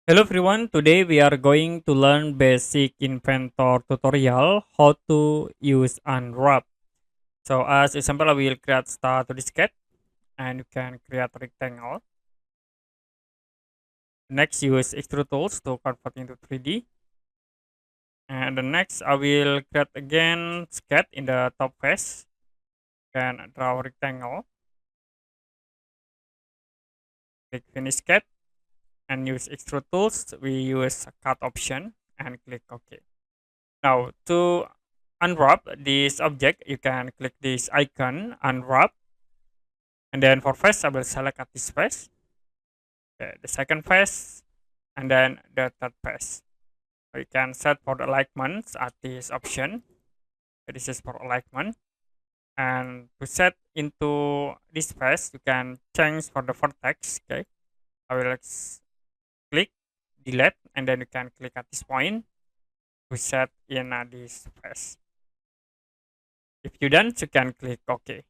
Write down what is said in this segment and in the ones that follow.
Hello everyone, today we are going to learn basic Inventor tutorial how to use Unwrap. So as example, I will create star to this cat and you can create rectangle. Next, use extrude tools to convert into 3D. And the next, I will create again sketch in the top face. Can draw rectangle. Click finish sketch and use extrude tools. We use cut option and click OK. Now to unwrap this object, you can click this icon, unwrap, and then for face, I will select at this face, okay, the second face, and then the third face. So you can set for the alignments at this option. Okay, this is for alignment, and to set into this face, you can change for the vertex. Okay, I will click delete, and then you can click at this point to set in this face. If you done, you can click OK.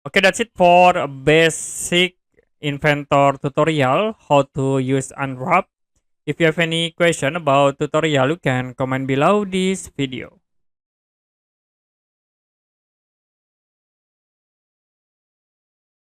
Okay, that's it for a basic Inventor tutorial, how to use Unwrap. If you have any question about tutorial, you can comment below this video.